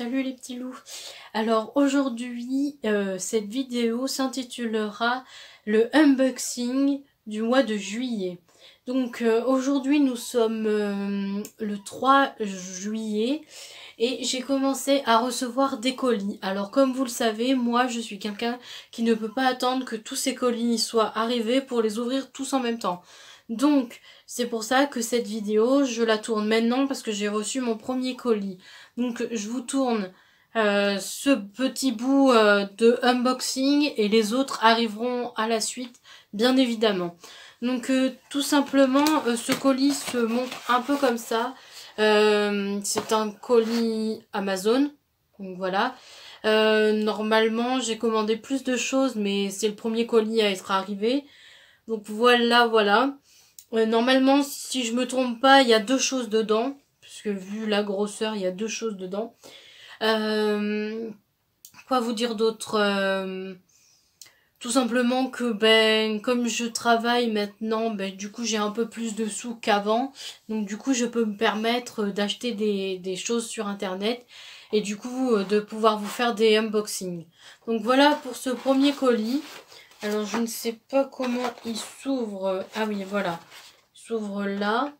salut les petits loups. Alors aujourd'hui, cette vidéo s'intitulera le unboxing du mois de juillet. Donc aujourd'hui nous sommes le 3 juillet et j'ai commencé à recevoir des colis. Alors comme vous le savez, moi je suis quelqu'un qui ne peut pas attendre que tous ces colis soient arrivés pour les ouvrir tous en même temps. Donc c'est pour ça que cette vidéo, je la tourne maintenant parce que j'ai reçu mon premier colis. Donc je vous tourne ce petit bout de unboxing et les autres arriveront à la suite, bien évidemment. Donc tout simplement, ce colis se montre un peu comme ça. C'est un colis Amazon, donc voilà. Normalement, j'ai commandé plus de choses, mais c'est le premier colis à être arrivé. Donc voilà. Normalement, si je me trompe pas, il y a deux choses dedans. Puisque vu la grosseur, il y a deux choses dedans. Quoi vous dire d'autre? Tout simplement que comme je travaille maintenant, du coup j'ai un peu plus de sous qu'avant. Donc du coup je peux me permettre d'acheter des choses sur internet. Et du coup de pouvoir vous faire des unboxings. Donc voilà pour ce premier colis. Alors je ne sais pas comment il s'ouvre. Ah oui voilà. Il s'ouvre là.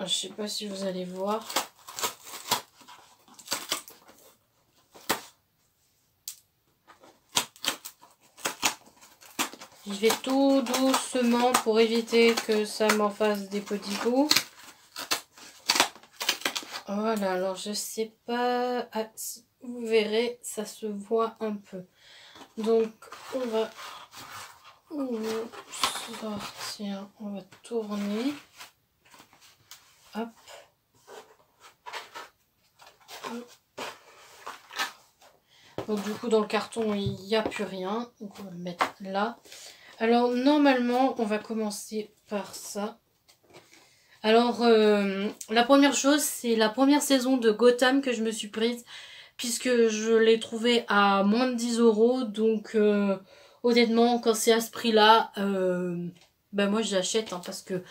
Je sais pas si vous allez voir. Je vais tout doucement pour éviter que ça m'en fasse des petits bouts. Voilà, alors je sais pas. Ah, si vous verrez, ça se voit un peu. Donc on va sortir, on va tourner. Hop. Donc du coup dans le carton il n'y a plus rien. Donc on va le mettre là. Alors normalement on va commencer par ça. Alors la première chose c'est la première saison de Gotham que je me suis prise. Puisque je l'ai trouvé à moins de 10 €. Donc honnêtement quand c'est à ce prix là, moi j'achète parce que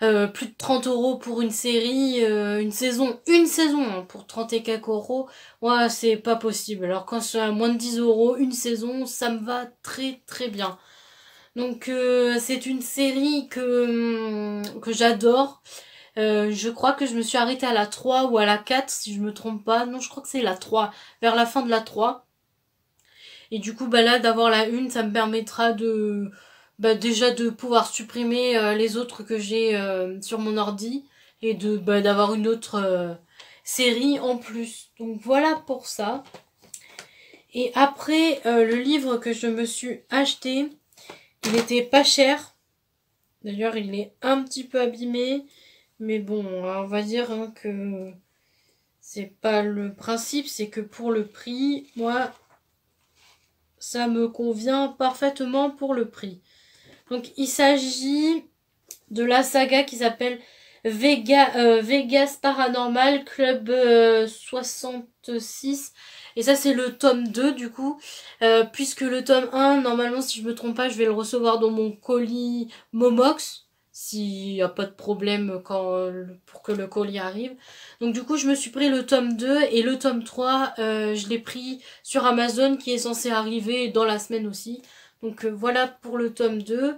plus de 30 € pour une série, une saison hein, pour 30 et quelques euros, moi c'est pas possible. Alors quand c'est à moins de 10 € une saison, ça me va très très bien. Donc c'est une série que j'adore. Je crois que je me suis arrêtée à la 3 ou à la 4 si je me trompe pas. Non, je crois que c'est la 3, vers la fin de la 3. Et du coup là d'avoir la 1, ça me permettra de déjà de pouvoir supprimer les autres que j'ai sur mon ordi et de d'avoir une autre série en plus. Donc voilà pour ça. Et après le livre que je me suis acheté, il était pas cher. D'ailleurs il est un petit peu abîmé, mais bon on va dire que c'est pas le principe, c'est que pour le prix, moi ça me convient parfaitement pour le prix. Donc il s'agit de la saga qui s'appelle Vegas Paranormal Club 66. Et ça c'est le tome 2 du coup. Puisque le tome 1, normalement si je me trompe pas, je vais le recevoir dans mon colis Momox. S'il n'y a pas de problème pour que le colis arrive. Donc du coup je me suis pris le tome 2 et le tome 3 je l'ai pris sur Amazon qui est censé arriver dans la semaine aussi. Donc voilà pour le tome 2.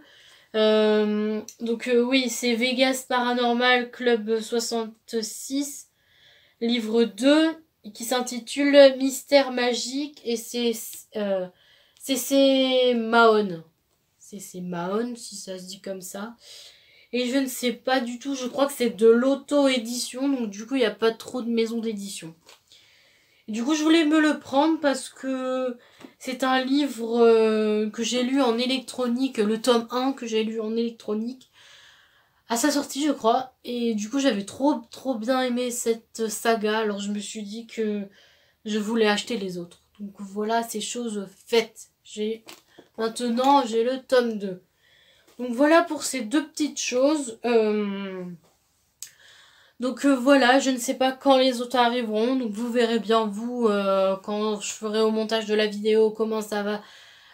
Oui, c'est Vegas Paranormal Club 66, livre 2, qui s'intitule Mystère magique, et c'est C.C. Mahon. C.C. Mahon, si ça se dit comme ça. Et je ne sais pas du tout, je crois que c'est de l'auto-édition, donc du coup il n'y a pas trop de maisons d'édition. Du coup, je voulais me le prendre parce que c'est un livre que j'ai lu en électronique, le tome 1 que j'ai lu en électronique, à sa sortie, je crois. Et du coup, j'avais trop bien aimé cette saga, alors je me suis dit que je voulais acheter les autres. Donc voilà, c'est chose faite. Maintenant, j'ai le tome 2. Donc voilà pour ces deux petites choses. Donc voilà, je ne sais pas quand les autres arriveront, donc vous verrez bien vous quand je ferai au montage de la vidéo comment ça va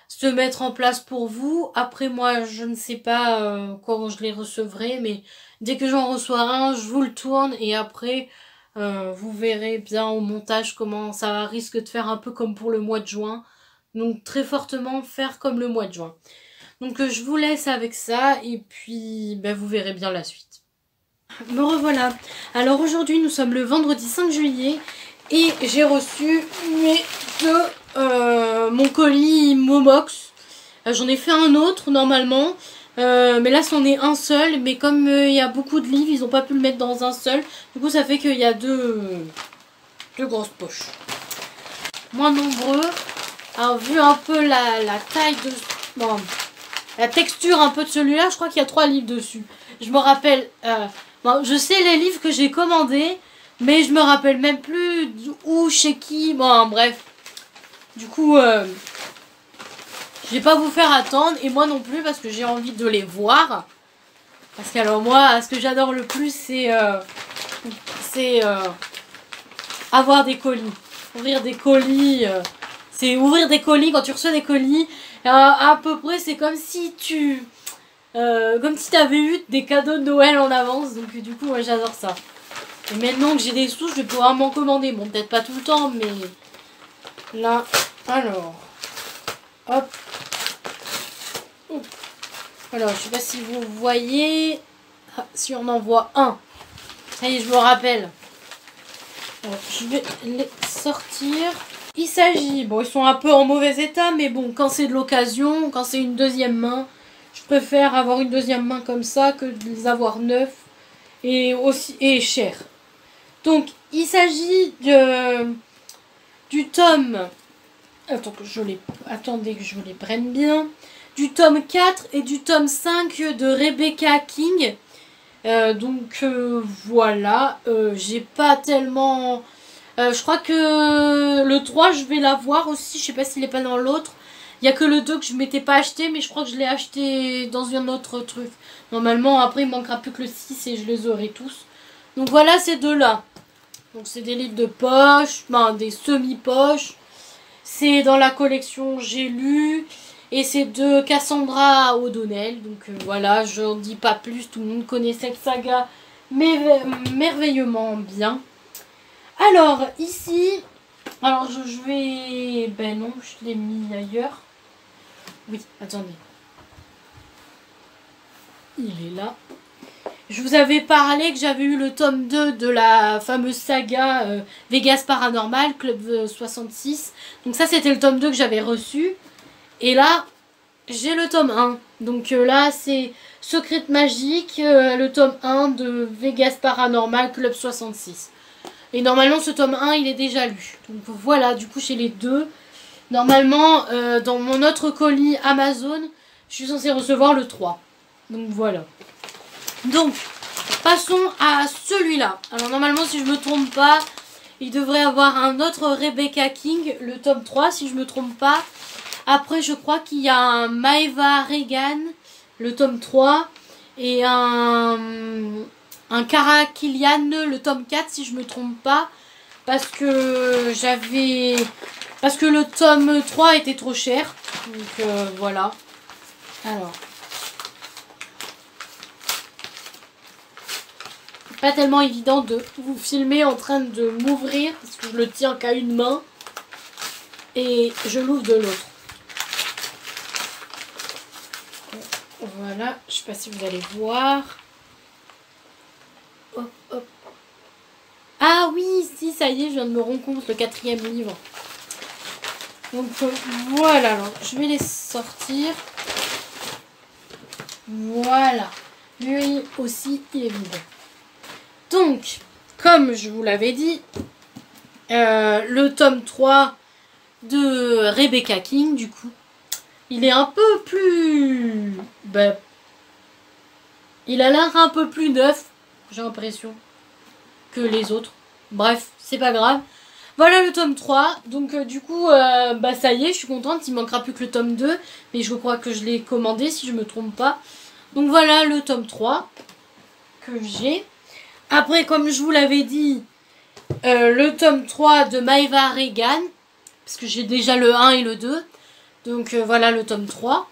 se mettre en place pour vous. Après moi je ne sais pas quand je les recevrai, mais dès que j'en reçois un, je vous le tourne et après Vous verrez bien au montage comment ça risque de faire un peu comme pour le mois de juin. Donc très fortement faire comme le mois de juin. Donc je vous laisse avec ça et puis ben, vous verrez bien la suite. Me revoilà. Alors aujourd'hui nous sommes le vendredi 5 juillet et j'ai reçu mon colis Momox. J'en ai fait un autre normalement. Mais là c'en est un seul, mais comme il y a beaucoup de livres, ils n'ont pas pu le mettre dans un seul. Du coup ça fait qu'il y a deux grosses poches. Moins nombreux. Alors vu un peu la taille de... Bon, la texture un peu de celui-là, je crois qu'il y a 3 livres dessus. Je me rappelle... bon, je sais les livres que j'ai commandés, mais je me rappelle même plus où, chez qui. Bon bref. Du coup... je vais pas vous faire attendre, et moi non plus, parce que j'ai envie de les voir. Parce que alors moi, ce que j'adore le plus, c'est avoir des colis. Ouvrir des colis. C'est ouvrir des colis, quand tu reçois des colis. À peu près, c'est comme si comme si tu avais eu des cadeaux de Noël en avance. Donc du coup, moi j'adore ça. Et maintenant que j'ai des sous, je vais pouvoir m'en commander. Bon, peut-être pas tout le temps, mais... Là, alors... Hop. Alors, je sais pas si vous voyez. Ah, si on en voit un. Ça y est, je me rappelle. Alors, je vais les sortir. Il s'agit... Bon, ils sont un peu en mauvais état, mais bon, quand c'est de l'occasion, quand c'est une deuxième main, je préfère avoir une deuxième main comme ça que de les avoir neufs et chers. Donc, il s'agit du tome... Attendez que je les prenne bien. Du tome 4 et du tome 5 de Rebecca King. Voilà. J'ai pas tellement... je crois que le 3, je vais l'avoir aussi. Je sais pas s'il est pas dans l'autre. Il y a que le 2 que je m'étais pas acheté, mais je crois que je l'ai acheté dans un autre truc. Normalement, après, il manquera plus que le 6 et je les aurai tous. Donc voilà ces deux-là. Donc c'est des livres de poche, des semi-poches. C'est dans la collection J'ai lu. Et c'est de Cassandra O'Donnell. Donc voilà, je n'en dis pas plus. Tout le monde connaît cette saga merveilleusement bien. Alors, ici... Alors, je vais... Ben non, je l'ai mis ailleurs. Oui, attendez. Il est là. Je vous avais parlé que j'avais eu le tome 2 de la fameuse saga Vegas Paranormal, Club 66. Donc ça, c'était le tome 2 que j'avais reçu. Et là, j'ai le tome 1. Donc là, c'est Secret Magique, le tome 1 de Vegas Paranormal, Club 66. Et normalement, ce tome 1, il est déjà lu. Donc voilà, du coup, chez les deux. Normalement, dans mon autre colis Amazon, je suis censée recevoir le 3. Donc voilà. Donc, passons à celui-là. Alors normalement, si je me trompe pas, il devrait avoir un autre Rebecca King, le tome 3, si je me trompe pas. Après, je crois qu'il y a un Maeva Regan, le tome 3, et un Cara Kilian, le tome 4, si je me trompe pas. Parce que le tome 3 était trop cher. Donc voilà. Alors. Pas tellement évident de vous filmer en train de m'ouvrir. Parce que je le tiens qu'à une main. Et je l'ouvre de l'autre. Voilà. Je sais pas si vous allez voir. Hop, hop. Ah oui, si, ça y est, je viens de me rendre compte, le 4e livre. Donc voilà, alors je vais les sortir. Voilà. Lui aussi, il est vide. Donc, comme je vous l'avais dit, le tome 3 de Rebecca King, du coup, il est un peu plus... il a l'air un peu plus neuf, j'ai l'impression, que les autres. Bref, c'est pas grave. Voilà le tome 3. Donc du coup, ça y est, je suis contente. Il manquera plus que le tome 2. Mais je crois que je l'ai commandé, si je me trompe pas. Donc voilà le tome 3 que j'ai. Après, comme je vous l'avais dit, le tome 3 de Maeva Regan. Parce que j'ai déjà le 1 et le 2. Donc voilà le tome 3.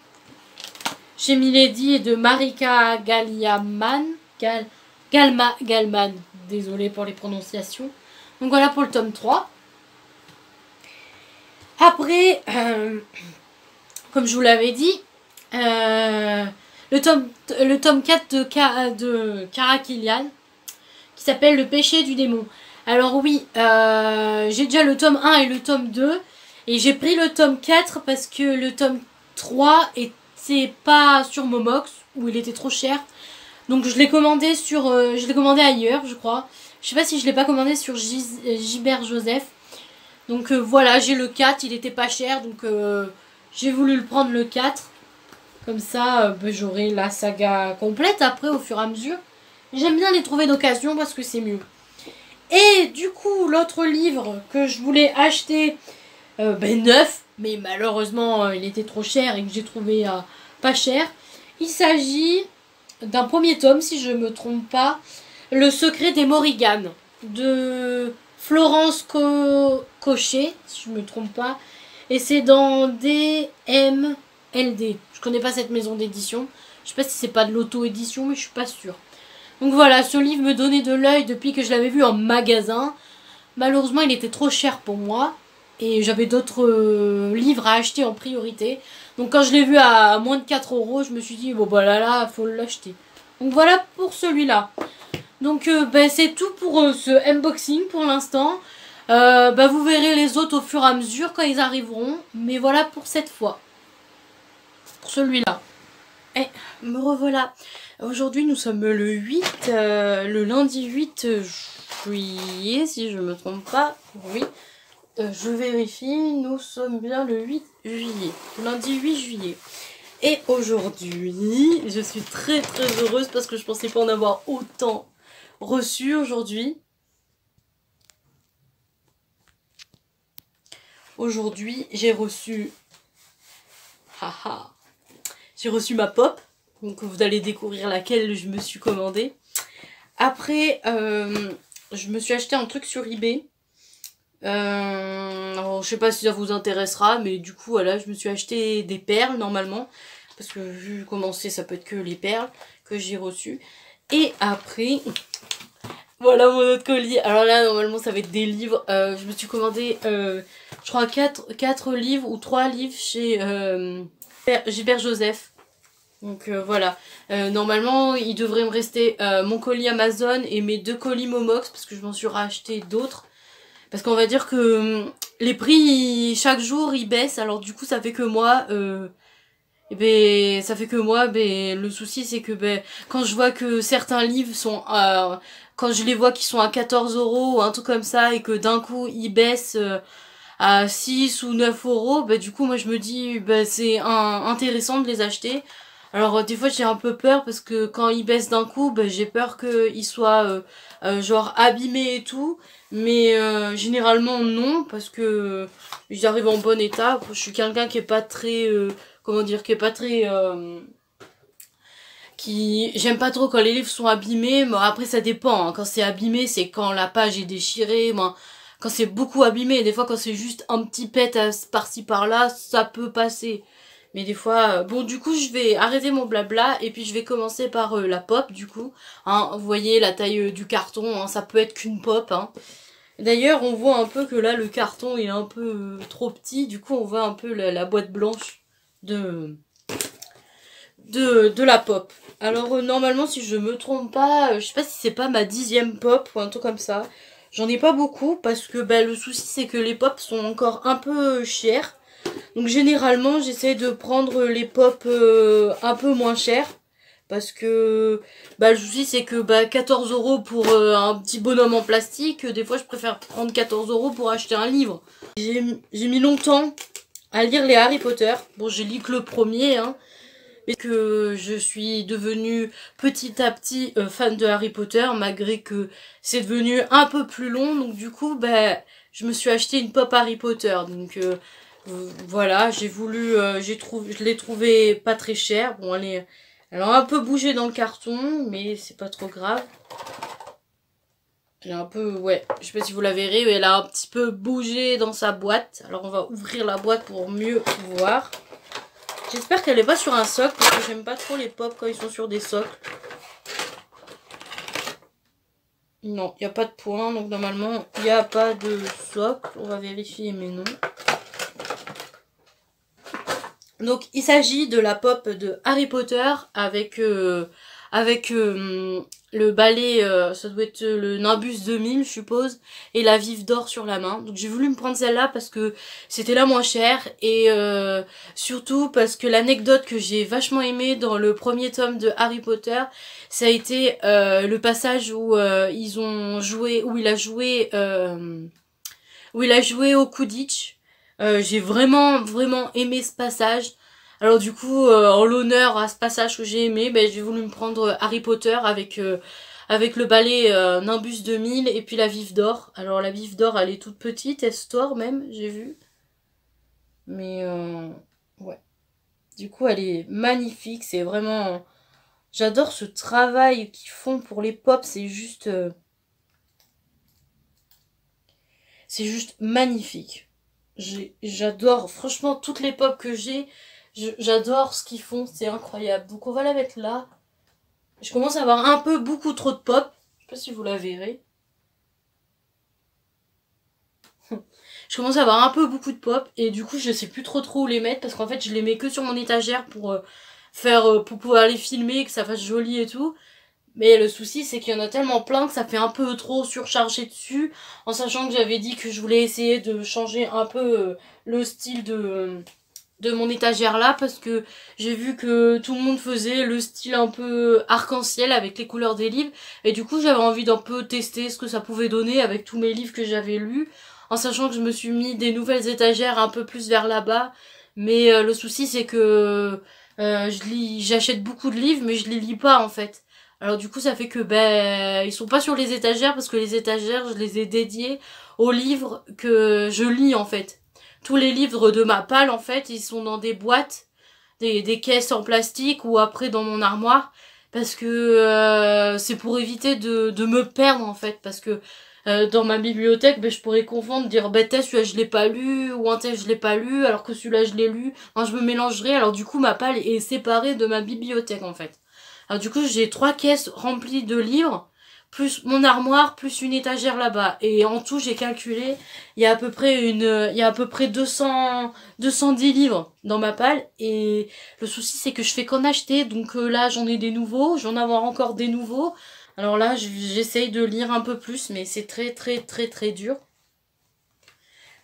Chez Milady et de Marika Galman. Galman. Désolée pour les prononciations. Donc voilà pour le tome 3. Après, comme je vous l'avais dit, le tome 4 de Cara Kilian, qui s'appelle Le péché du démon. Alors oui, j'ai déjà le tome 1 et le tome 2. Et j'ai pris le tome 4 parce que le tome 3 était pas sur Momox, où il était trop cher. Donc je l'ai commandé ailleurs, je crois. Je sais pas si je l'ai pas commandé sur Gilbert Joseph. Donc voilà, j'ai le 4, il était pas cher. Donc j'ai voulu le prendre le 4. Comme ça, j'aurai la saga complète après au fur et à mesure. J'aime bien les trouver d'occasion parce que c'est mieux. Et du coup, l'autre livre que je voulais acheter neuf, mais malheureusement il était trop cher et que j'ai trouvé pas cher. Il s'agit d'un premier tome, si je me trompe pas, Le secret des Morrigan, de Florence Cochet, si je me trompe pas. Et c'est dans DMLD. Je connais pas cette maison d'édition. Je sais pas si c'est pas de l'auto-édition, mais je suis pas sûre. Donc voilà, ce livre me donnait de l'œil depuis que je l'avais vu en magasin. Malheureusement, il était trop cher pour moi. Et j'avais d'autres livres à acheter en priorité. Donc quand je l'ai vu à moins de 4 euros, je me suis dit, bon bah là, faut l'acheter. Donc voilà pour celui-là. Donc c'est tout pour ce unboxing pour l'instant. Vous verrez les autres au fur et à mesure quand ils arriveront. Mais voilà pour cette fois. Pour celui-là. Et me revoilà. Aujourd'hui nous sommes le 8, le lundi 8 juillet si je me trompe pas. Oui. Je vérifie, nous sommes bien le 8 juillet. Lundi 8 juillet. Et aujourd'hui, je suis très très heureuse parce que je pensais pas en avoir autant reçu aujourd'hui. Aujourd'hui, j'ai reçu... J'ai reçu ma pop. Donc vous allez découvrir laquelle je me suis commandée. Après, je me suis acheté un truc sur eBay. Alors, je sais pas si ça vous intéressera, mais du coup, voilà, je me suis acheté des perles normalement. Parce que vu comment c'est, ça peut être que les perles que j'ai reçues. Et après, voilà mon autre colis. Alors là, normalement, ça va être des livres. Je me suis commandé, je crois, 4 livres ou 3 livres chez Gilbert Joseph. Donc voilà. Normalement, il devrait me rester mon colis Amazon et mes 2 colis Momox parce que je m'en suis racheté d'autres. Parce qu'on va dire que les prix, chaque jour, ils baissent. Alors du coup, ça fait que moi... le souci c'est que quand je vois que certains livres sont quand je les vois qui sont à 14 euros ou un truc comme ça et que d'un coup ils baissent à 6 ou 9 euros, du coup moi je me dis c'est intéressant de les acheter. Alors des fois j'ai un peu peur parce que quand ils baissent d'un coup, j'ai peur qu'ils soient genre abîmés et tout. Mais généralement non, parce que ils arrivent en bon état. Je suis quelqu'un qui est pas très... comment dire, qui est pas très... J'aime pas trop quand les livres sont abîmés. Mais après ça dépend, hein. Quand c'est abîmé, c'est quand la page est déchirée. Moi, quand c'est beaucoup abîmé, des fois quand c'est juste un petit pet par-ci par-là, ça peut passer. Mais des fois, bon du coup je vais arrêter mon blabla et puis je vais commencer par la pop du coup. Hein, vous voyez la taille du carton, hein, ça peut être qu'une pop. Hein. D'ailleurs on voit un peu que là le carton il est un peu trop petit, du coup on voit un peu la boîte blanche de la pop. Alors normalement si je me trompe pas, je sais pas si c'est pas ma 10e pop ou un truc comme ça. J'en ai pas beaucoup parce que le souci c'est que les pops sont encore un peu chers. Donc généralement j'essaie de prendre les pop un peu moins chers. Parce que le souci c'est que 14 euros pour un petit bonhomme en plastique, des fois je préfère prendre 14 euros pour acheter un livre. J'ai mis longtemps à lire les Harry Potter. Bon j'ai lu que le premier, hein. Mais que je suis devenue petit à petit fan de Harry Potter, malgré que c'est devenu un peu plus long. Donc du coup je me suis acheté une pop Harry Potter. Donc voilà, je l'ai trouvé pas très cher. Bon elle a un peu bougé dans le carton, mais c'est pas trop grave. Elle a un peu, ouais, je sais pas si vous la verrez, mais elle a un petit peu bougé dans sa boîte. Alors on va ouvrir la boîte pour mieux voir. J'espère qu'elle est pas sur un socle, parce que j'aime pas trop les pops quand ils sont sur des socles. Non, il n'y a pas de point. Donc normalement, il n'y a pas de socle. On va vérifier, mais non. Donc il s'agit de la pop de Harry Potter avec le balai, ça doit être le Nimbus 2000 je suppose, et la Vive d'or sur la main. Donc j'ai voulu me prendre celle-là parce que c'était la moins chère et surtout parce que l'anecdote que j'ai vachement aimée dans le premier tome de Harry Potter, ça a été le passage où ils ont joué, où il a joué au Quidditch. J'ai vraiment aimé ce passage. Alors du coup, en l'honneur à ce passage que j'ai aimé, ben, j'ai voulu me prendre Harry Potter avec le balai Nimbus 2000 et puis la Vive d'or. Alors la Vive d'or, elle est toute petite, elle store même, j'ai vu. Mais ouais. Du coup, elle est magnifique, c'est vraiment... J'adore ce travail qu'ils font pour les pops, c'est juste magnifique. J'adore, franchement, toutes les pop que j'ai, j'adore ce qu'ils font, c'est incroyable. Donc on va la mettre là. Je commence à avoir un peu beaucoup trop de pop. Je sais pas si vous la verrez. Je commence à avoir un peu beaucoup de pop et du coup je sais plus trop où les mettre parce qu'en fait je les mets que sur mon étagère pour pour pouvoir les filmer, que ça fasse joli et tout. Mais le souci, c'est qu'il y en a tellement plein que ça fait un peu trop surchargé dessus, en sachant que j'avais dit que je voulais essayer de changer un peu le style de mon étagère là, parce que j'ai vu que tout le monde faisait le style un peu arc-en-ciel avec les couleurs des livres, et du coup j'avais envie d'un peu tester ce que ça pouvait donner avec tous mes livres que j'avais lus, en sachant que je me suis mis des nouvelles étagères un peu plus vers là-bas, mais le souci c'est que j'achète beaucoup de livres, mais je les lis pas en fait. Alors du coup ça fait que ben ils sont pas sur les étagères parce que les étagères je les ai dédiées aux livres que je lis en fait. Tous les livres de ma palle en fait ils sont dans des boîtes, des caisses en plastique ou après dans mon armoire parce que c'est pour éviter de me perdre en fait parce que dans ma bibliothèque ben, je pourrais confondre, dire ben celui-là je l'ai pas lu ou un tel je l'ai pas lu alors que celui-là je l'ai lu. Enfin, je me mélangerais alors du coup ma palle est séparée de ma bibliothèque en fait. Alors du coup, j'ai 3 caisses remplies de livres, plus mon armoire, plus une étagère là-bas. Et en tout, j'ai calculé, il y a à peu près 210 livres dans ma palle. Et le souci, c'est que je fais qu'en acheter. Donc là, j'en ai des nouveaux, j'en ai avoir encore des nouveaux. Alors là, j'essaye de lire un peu plus, mais c'est très dur.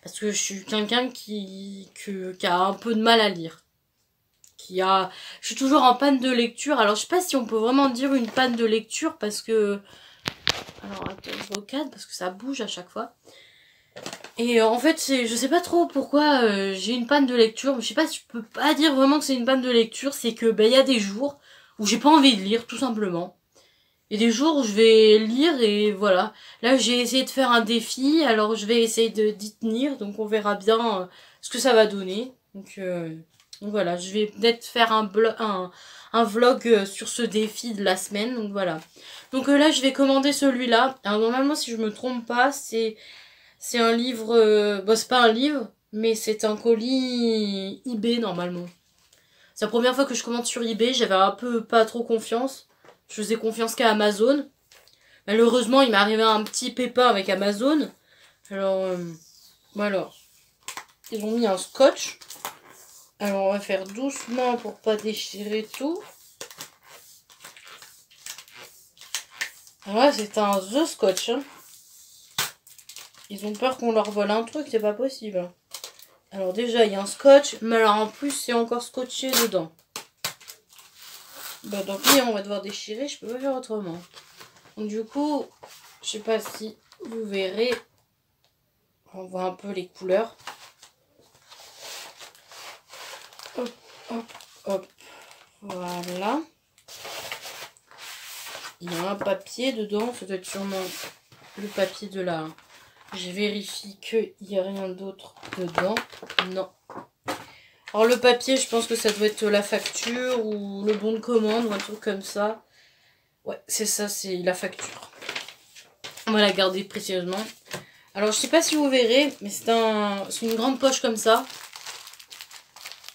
Parce que je suis quelqu'un qui a un peu de mal à lire. Je suis toujours en panne de lecture. Alors je sais pas si on peut vraiment dire une panne de lecture parce que... Alors attends, je recadre parce que ça bouge à chaque fois. Et en fait, je sais pas trop pourquoi j'ai une panne de lecture. Je sais pas si je peux pas dire vraiment que c'est une panne de lecture. C'est que ben, y a des jours où j'ai pas envie de lire tout simplement. Et des jours où je vais lire et voilà. Là j'ai essayé de faire un défi. Alors je vais essayer d'y tenir. Donc on verra bien ce que ça va donner. Donc voilà, je vais peut-être faire un vlog sur ce défi de la semaine, donc voilà. Donc là, je vais commander celui-là. Alors normalement, si je me trompe pas, c'est un livre... bon, c'est pas un livre, mais c'est un colis eBay normalement. C'est la première fois que je commande sur eBay, j'avais un peu pas trop confiance. Je faisais confiance qu'à Amazon. Malheureusement, il m'est arrivé un petit pépin avec Amazon. Alors, voilà. Ils ont mis un scotch. Alors on va faire doucement pour pas déchirer tout. Alors là c'est un The Scotch. Hein. Ils ont peur qu'on leur vole un truc, c'est pas possible. Alors déjà il y a un scotch, mais alors en plus c'est encore scotché dedans. Bah donc on va devoir déchirer, je peux pas faire autrement. Donc du coup, je sais pas si vous verrez. On voit un peu les couleurs. Hop, hop, hop. Voilà. Il y a un papier dedans. Ça doit être sûrement le papier de là. Je vérifie qu'il n'y a rien d'autre dedans. Non. Alors le papier, je pense que ça doit être la facture ou le bon de commande ou un truc comme ça. Ouais, c'est ça, c'est la facture. On va la garder précieusement. Alors je sais pas si vous verrez, mais c'est une grande poche comme ça.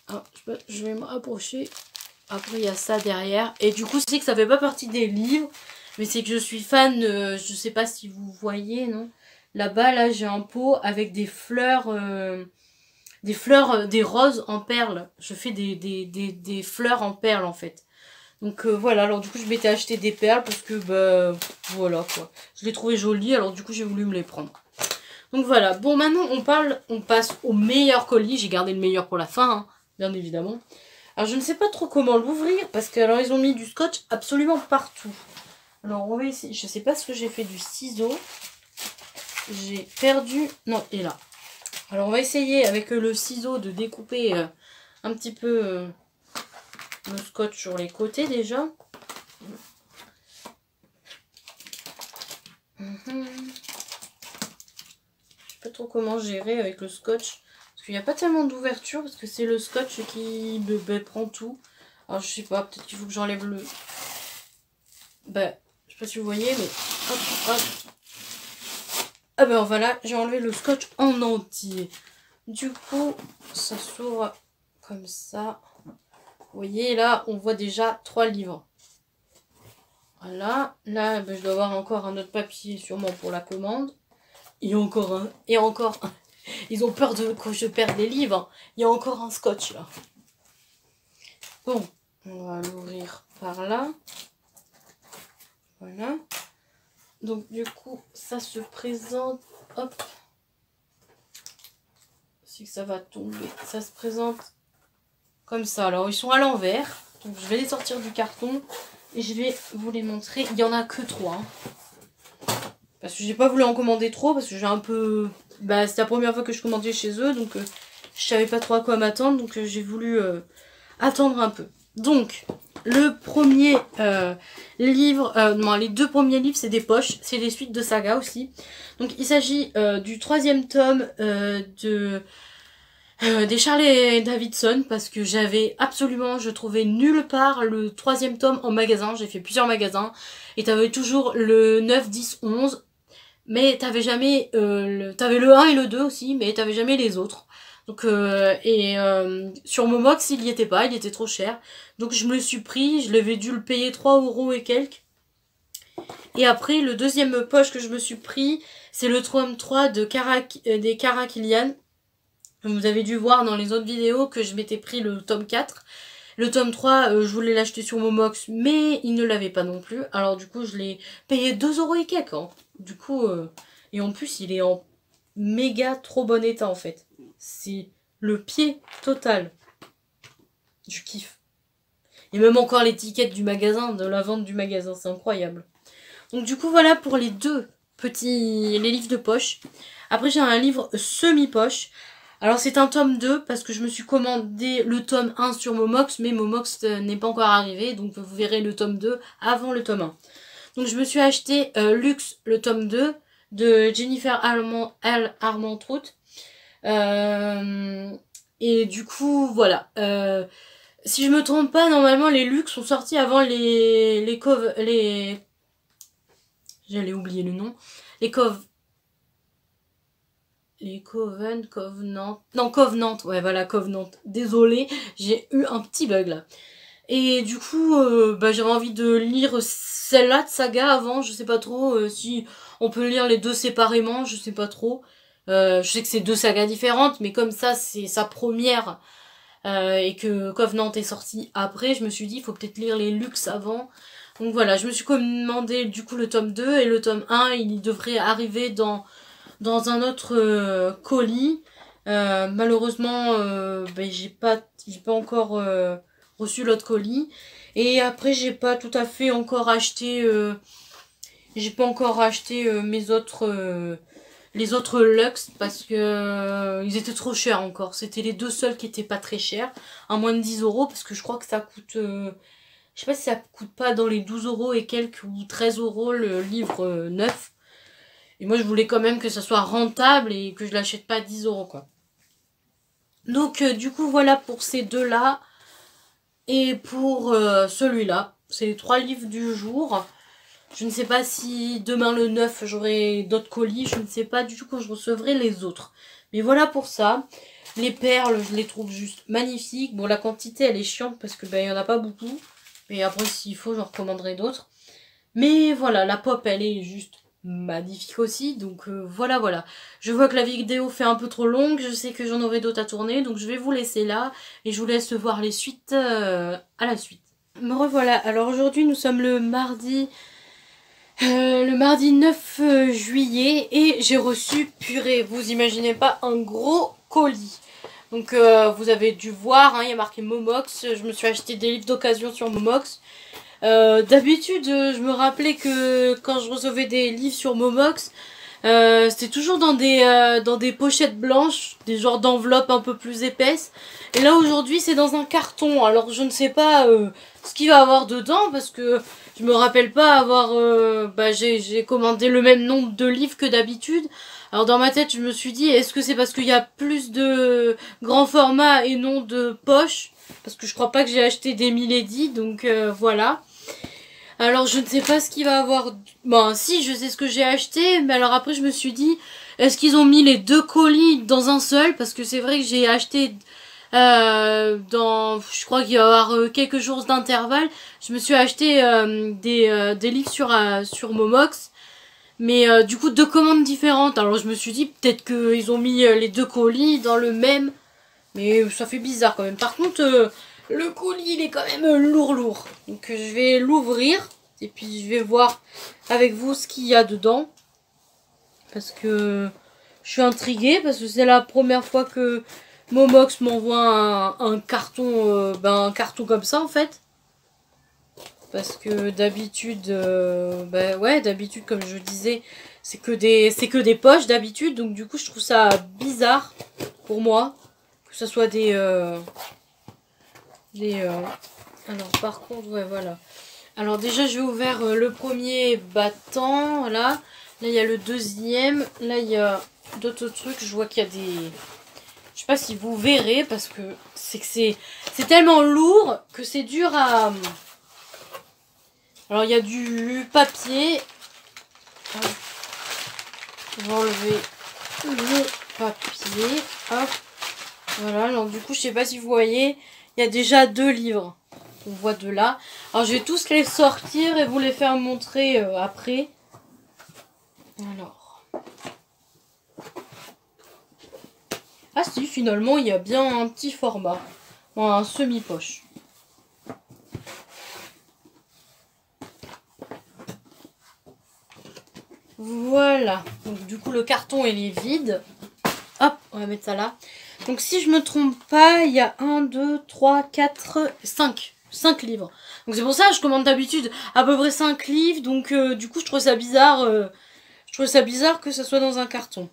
Alors, je vais me rapprocher. Après il y a ça derrière. Et du coup c'est que ça fait pas partie des livres. Mais c'est que je suis fan, je sais pas si vous voyez, non? Là-bas, là, j'ai un pot avec des fleurs, des roses en perles. Je fais des fleurs en perles, en fait. Donc voilà, alors du coup, je m'étais acheté des perles parce que, bah, voilà, quoi. Je les trouvais jolies, alors du coup, j'ai voulu me les prendre. Donc voilà, bon, maintenant, on passe au meilleur colis. J'ai gardé le meilleur pour la fin, hein, bien évidemment. Alors, je ne sais pas trop comment l'ouvrir parce que, alors, ils ont mis du scotch absolument partout. Alors, on va essayer. Je sais pas ce que j'ai fait du ciseau. J'ai perdu... Non, il est là. Alors, on va essayer avec le ciseau de découper un petit peu le scotch sur les côtés déjà. Je sais pas trop comment gérer avec le scotch. Parce qu'il n'y a pas tellement d'ouverture parce que c'est le scotch qui prend tout. Alors, je sais pas, peut-être qu'il faut que j'enlève le... Bah, je sais pas si vous voyez, mais... Hop, hop. Ah ben voilà, j'ai enlevé le scotch en entier. Du coup, ça s'ouvre comme ça. Vous voyez, là, on voit déjà 3 livres. Voilà. Là, ben, je dois avoir encore un autre papier, sûrement pour la commande. Et encore un. Et encore un. Ils ont peur que je perde les livres. Il y a encore un scotch, là. Bon, on va l'ouvrir par là. Voilà. Donc, du coup, ça se présente... Hop. Si ça va tomber. Ça se présente comme ça. Alors, ils sont à l'envers. Donc, je vais les sortir du carton. Et je vais vous les montrer. Il n'y en a que 3. Hein. Parce que j'ai pas voulu en commander trop. Parce que j'ai un peu... Bah, c'est la première fois que je commandais chez eux. Donc, je savais pas trop à quoi m'attendre. Donc, j'ai voulu attendre un peu. Donc... Le premier livre, non, les 2 premiers livres, c'est des poches, c'est des suites de saga aussi. Donc il s'agit du 3e tome des Charlie Davidson, parce que j'avais absolument, je trouvais nulle part le 3e tome en magasin. J'ai fait plusieurs magasins et t'avais toujours le 9, 10, 11, mais t'avais jamais, t'avais le 1 et le 2 aussi, mais t'avais jamais les autres. Donc sur Momox, il y était pas, il était trop cher. Donc je me le suis pris, je l'avais dû le payer 3 € et quelques. Et après, le deuxième poche que je me suis pris, c'est le tome 3 des Karakilian. Vous avez dû voir dans les autres vidéos que je m'étais pris le tome 4. Le tome 3, je voulais l'acheter sur Momox, mais il ne l'avait pas non plus. Alors du coup, je l'ai payé 2 € et quelques. Hein. Du coup, et en plus, il est en méga trop bon état en fait. C'est le pied total. Du kiff. Et même encore l'étiquette du magasin, de la vente du magasin, c'est incroyable. Donc du coup, voilà pour les les livres de poche. Après, j'ai un livre semi-poche. Alors c'est un tome 2 parce que je me suis commandé le tome 1 sur Momox, mais Momox n'est pas encore arrivé, donc vous verrez le tome 2 avant le tome 1. Donc je me suis acheté Luxe, le tome 2 de Jennifer Armentrout. Et du coup, voilà. Si je me trompe pas, normalement les Luxe sont sortis avant les J'allais oublier le nom. Covenant. Non, Covenant. Ouais, voilà, Covenant. Désolée, j'ai eu un petit bug là. Et du coup, bah, j'avais envie de lire celle-là de saga avant. Je sais pas trop si on peut lire les deux séparément. Je sais pas trop. Je sais que c'est 2 sagas différentes, mais comme ça, c'est sa première. Et que Covenant est sorti après, je me suis dit, il faut peut-être lire les Luxe avant. Donc voilà, je me suis commandé du coup le tome 2 et le tome 1, il devrait arriver dans un autre colis. Malheureusement, ben, j'ai pas encore reçu l'autre colis. Et après, j'ai pas tout à fait encore acheté. J'ai pas encore acheté les autres Luxe parce que ils étaient trop chers encore. C'était les 2 seuls qui étaient pas très chers, à moins de 10 € parce que je crois que ça coûte. Je sais pas si ça coûte pas dans les 12 € et quelques ou 13 € le livre neuf. Et moi, je voulais quand même que ça soit rentable et que je l'achète pas à 10 € quoi. Donc, du coup, voilà pour ces 2-là. Et pour celui-là. C'est les 3 livres du jour. Je ne sais pas si demain le 9, j'aurai d'autres colis. Je ne sais pas du tout quand je recevrai les autres. Mais voilà pour ça. Les perles, je les trouve juste magnifiques. Bon, la quantité, elle est chiante parce que ben, il n'y en a pas beaucoup. Mais après, s'il faut, j'en recommanderai d'autres. Mais voilà, la pop, elle est juste magnifique aussi. Donc voilà, voilà. Je vois que la vidéo fait un peu trop longue. Je sais que j'en aurai d'autres à tourner. Donc je vais vous laisser là. Et je vous laisse voir les suites à la suite. Me revoilà. Alors aujourd'hui, nous sommes le mardi 9 juillet. Et j'ai reçu, purée, vous imaginez pas, un gros colis. Donc vous avez dû voir, hein, il y a marqué Momox. Je me suis acheté des livres d'occasion sur Momox. D'habitude, je me rappelais que quand je recevais des livres sur Momox, c'était toujours dans des pochettes blanches, des genres d'enveloppes un peu plus épaisses. Et là aujourd'hui c'est dans un carton. Alors je ne sais pas ce qu'il va y avoir dedans parce que je me rappelle pas avoir... j'ai commandé le même nombre de livres que d'habitude. Alors dans ma tête je me suis dit, est-ce que c'est parce qu'il y a plus de grands formats et non de poches? Parce que je crois pas que j'ai acheté des Milady, donc voilà. Alors je ne sais pas ce qu'il va avoir... Bon, si, je sais ce que j'ai acheté, mais alors après je me suis dit, est-ce qu'ils ont mis les deux colis dans un seul? Parce que c'est vrai que j'ai acheté je crois qu'il va y avoir quelques jours d'intervalle. Je me suis acheté des livres sur Momox. Mais du coup, deux commandes différentes. Alors je me suis dit, peut-être qu'ils ont mis les deux colis dans le même. Mais ça fait bizarre quand même. Par contre, le colis, il est quand même lourd. Donc je vais l'ouvrir. Et puis je vais voir avec vous ce qu'il y a dedans. Parce que je suis intriguée. Parce que c'est la première fois que Momox m'envoie un carton, un carton comme ça en fait. Parce que d'habitude, d'habitude comme je disais, c'est que des poches d'habitude. Donc du coup je trouve ça bizarre pour moi. Que ce soit alors par contre, ouais voilà. Alors déjà j'ai ouvert le premier battant, voilà. Là il y a le deuxième. Là il y a d'autres trucs. Je vois qu'il y a des... Je sais pas si vous verrez parce que c'est tellement lourd que c'est dur à... Alors il y a du papier. Je vais enlever le papier. Hop. Voilà, alors du coup je sais pas si vous voyez, il y a déjà deux livres. On voit de là. Alors je vais tous les sortir et vous les faire montrer après. Alors. Ah si, finalement il y a bien un petit format. Bon, un semi-poche. Voilà. Donc du coup le carton il est vide. Hop, on va mettre ça là. Donc si je me trompe pas, il y a 1, 2, 3, 4, 5. 5 livres. Donc c'est pour ça que je commande d'habitude à peu près 5 livres. Donc du coup je trouve ça bizarre. Je trouve ça bizarre que ça soit dans un carton.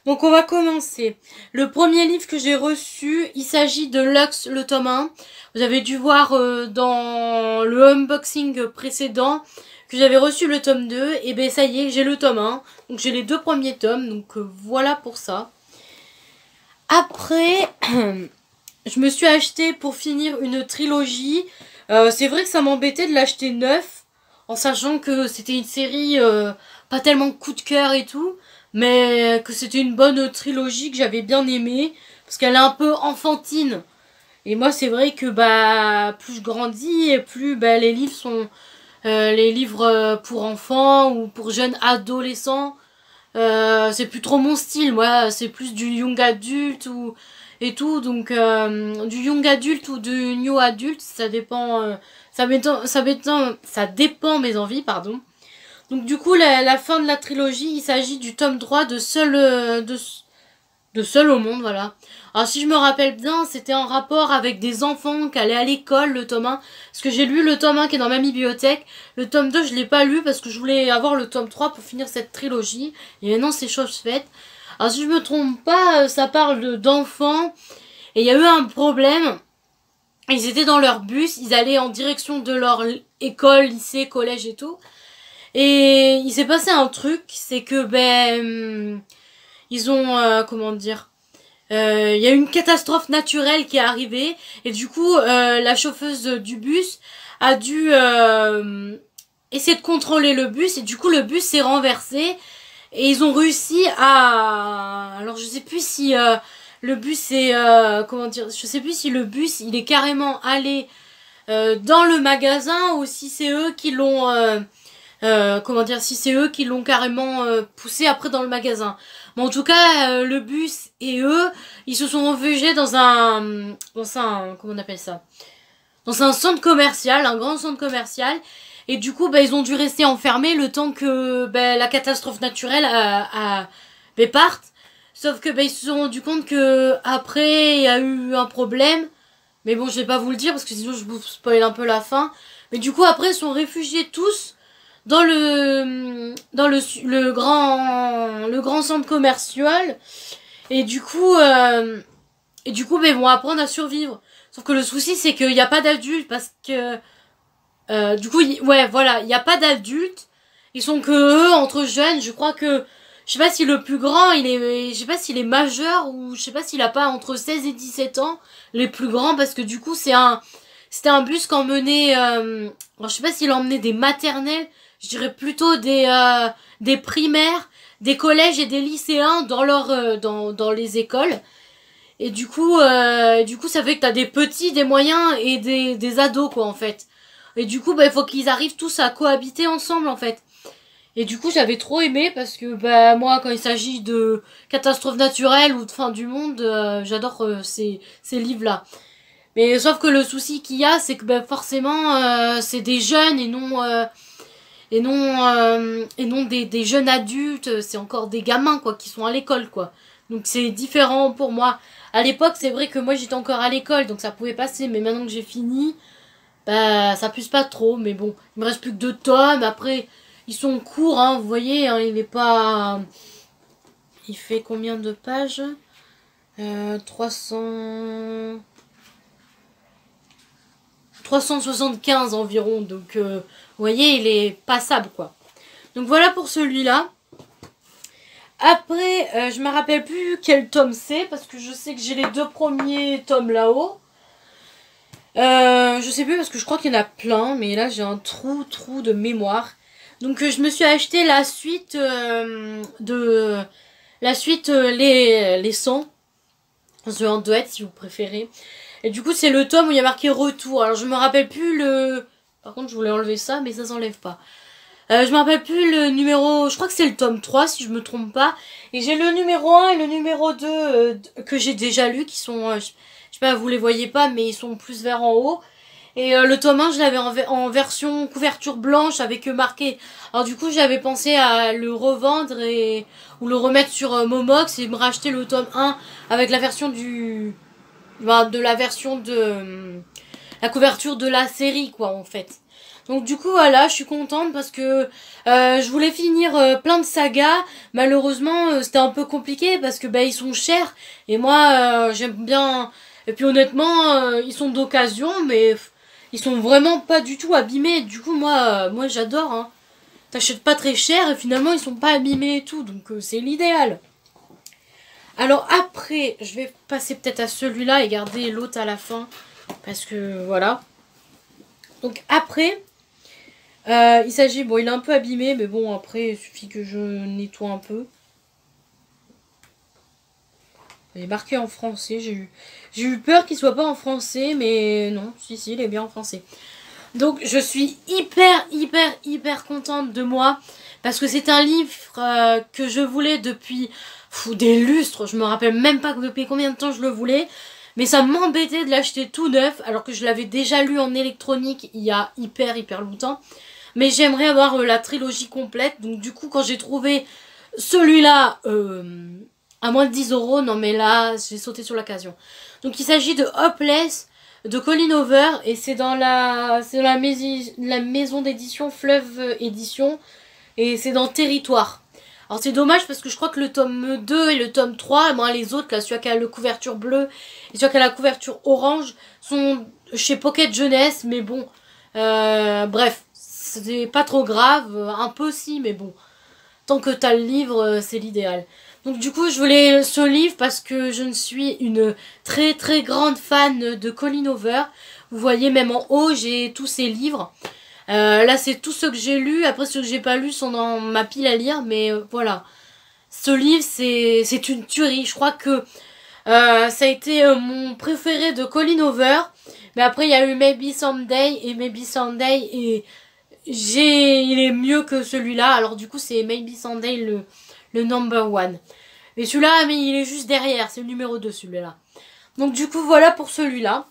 Donc on va commencer. Le premier livre que j'ai reçu, il s'agit de Lux, le tome 1. Vous avez dû voir dans le unboxing précédent que j'avais reçu le tome 2. Et ben ça y est, j'ai le tome 1. Donc j'ai les deux premiers tomes. Donc voilà pour ça. Après, je me suis acheté pour finir une trilogie. C'est vrai que ça m'embêtait de l'acheter neuf, en sachant que c'était une série pas tellement coup de cœur et tout, mais que c'était une bonne trilogie que j'avais bien aimée, parce qu'elle est un peu enfantine. Et moi, c'est vrai que plus je grandis, et plus les livres sont les livres pour enfants ou pour jeunes adolescents. C'est plus trop mon style, moi c'est plus du young adulte et tout, donc du young adulte ou du new adulte, ça dépend, ça dépend mes envies, pardon. Donc du coup la fin de la trilogie, il s'agit du tome 3 de Seul au monde, voilà. Alors si je me rappelle bien, c'était en rapport avec des enfants qui allaient à l'école, le tome 1. Parce que j'ai lu le tome 1 qui est dans ma bibliothèque. Le tome 2, je l'ai pas lu parce que je voulais avoir le tome 3 pour finir cette trilogie. Et maintenant, c'est chose faite. Alors si je me trompe pas, ça parle d'enfants. Et il y a eu un problème. Ils étaient dans leur bus, ils allaient en direction de leur école, lycée, collège et tout. Et il s'est passé un truc, c'est que ils ont, comment dire, il y a eu une catastrophe naturelle qui est arrivée et du coup la chauffeuse du bus a dû essayer de contrôler le bus et du coup le bus s'est renversé et ils ont réussi à... Alors je sais plus si le bus est... comment dire, je sais plus si le bus il est carrément allé dans le magasin ou si c'est eux qui l'ont comment dire, si c'est eux qui l'ont carrément poussé après dans le magasin. Mais en tout cas, le bus et eux, ils se sont réfugiés dans un, comment on appelle ça? Dans un centre commercial, un grand centre commercial. Et du coup, bah, ils ont dû rester enfermés le temps que bah, la catastrophe naturelle parte. Sauf que bah, ils se sont rendus compte que après il y a eu un problème. Mais bon, je vais pas vous le dire parce que sinon je vous spoil un peu la fin. Mais du coup, après, ils sont réfugiés tous dans le grand centre commercial. Et du coup, ben, ils vont apprendre à survivre. Sauf que le souci, c'est qu'il n'y a pas d'adultes parce que, du coup, ouais, voilà, il n'y a pas d'adultes. Ils sont que eux, entre jeunes. Je crois que, je sais pas si le plus grand, je sais pas s'il est majeur ou je sais pas s'il a pas entre 16 et 17 ans, les plus grands, parce que du coup, c'était un bus qu'emmenait, alors je sais pas s'il emmenait des maternelles, je dirais plutôt des primaires, des collèges et des lycéens dans dans les écoles. Et du coup, ça fait que t'as des petits, des moyens et des ados, quoi, en fait. Et du coup, bah, il faut qu'ils arrivent tous à cohabiter ensemble, en fait. Et du coup, j'avais trop aimé parce que, bah, moi, quand il s'agit de catastrophes naturelles ou de fin du monde, j'adore ces livres-là. Mais sauf que le souci qu'il y a, c'est que, bah, forcément, c'est des jeunes et non des jeunes adultes, c'est encore des gamins, quoi, qui sont à l'école, quoi. Donc c'est différent pour moi. À l'époque, c'est vrai que moi j'étais encore à l'école, donc ça pouvait passer, mais maintenant que j'ai fini, bah ça puise pas trop, mais bon, il me reste plus que 2 tomes, après ils sont courts, hein, vous voyez, hein, il est pas... Il fait combien de pages 300... 375 environ, donc vous voyez, il est passable, quoi. Donc voilà pour celui-là. Après, je me rappelle plus quel tome c'est, parce que je sais que j'ai les 2 premiers tomes là-haut. Je sais plus, parce que je crois qu'il y en a plein, mais là j'ai un trou de mémoire. Donc je me suis acheté la suite les 100. The Duet, si vous préférez. Et du coup, c'est le tome où il y a marqué retour. Alors je me rappelle plus le... Par contre, je voulais enlever ça, mais ça s'enlève pas. Je me rappelle plus le numéro, je crois que c'est le tome 3 si je me trompe pas. Et j'ai le numéro 1 et le numéro 2 que j'ai déjà lu qui sont, je sais pas, vous les voyez pas mais ils sont plus vers en haut. Et le tome 1 je l'avais en version couverture blanche avec marqué. Alors du coup j'avais pensé à le revendre ou le remettre sur Momox et me racheter le tome 1 avec la version la couverture de la série quoi en fait. Donc du coup voilà, je suis contente parce que je voulais finir plein de sagas. Malheureusement, c'était un peu compliqué parce que bah ils sont chers et moi j'aime bien. Et puis honnêtement, ils sont d'occasion, mais ils sont vraiment pas du tout abîmés. Du coup moi j'adore. Hein. T'achètes pas très cher et finalement ils sont pas abîmés et tout, donc c'est l'idéal. Alors après, je vais passer peut-être à celui-là et garder l'autre à la fin parce que voilà. Donc après. Il s'agit, bon il est un peu abîmé mais bon après il suffit que je nettoie un peu. Il est marqué en français, j'ai eu peur qu'il soit pas en français mais non, si il est bien en français. Donc je suis hyper contente de moi parce que c'est un livre que je voulais depuis des lustres, je me rappelle même pas depuis combien de temps je le voulais. Mais ça m'embêtait de l'acheter tout neuf alors que je l'avais déjà lu en électronique il y a hyper longtemps. Mais j'aimerais avoir la trilogie complète. Donc du coup quand j'ai trouvé celui-là à moins de 10 €, non mais là j'ai sauté sur l'occasion. Donc il s'agit de Hopeless de Colleen Hoover et c'est dans la maison d'édition Fleuve Édition et c'est dans Territoire. Alors c'est dommage parce que je crois que le tome 2 et le tome 3, moi les autres, là, celui qui a la couverture bleue et celui qui a la couverture orange, sont chez Pocket Jeunesse, mais bon, bref, c'est pas trop grave, un peu si, mais bon, tant que t'as le livre, c'est l'idéal. Donc du coup, je voulais ce livre parce que je suis une très grande fan de Colleen Hoover. Vous voyez, même en haut, j'ai tous ses livres. Là, c'est tous ceux que j'ai lus. Après, ceux que j'ai pas lus sont dans ma pile à lire. Mais voilà. Ce livre, c'est une tuerie. Je crois que ça a été mon préféré de Colleen Hoover. Mais après, il y a eu Maybe Someday et Maybe Someday. Et il est mieux que celui-là. Alors du coup, c'est Maybe Sunday le number one. Et celui-là, mais il est juste derrière. C'est le numéro 2, celui-là. Donc du coup, voilà pour celui-là.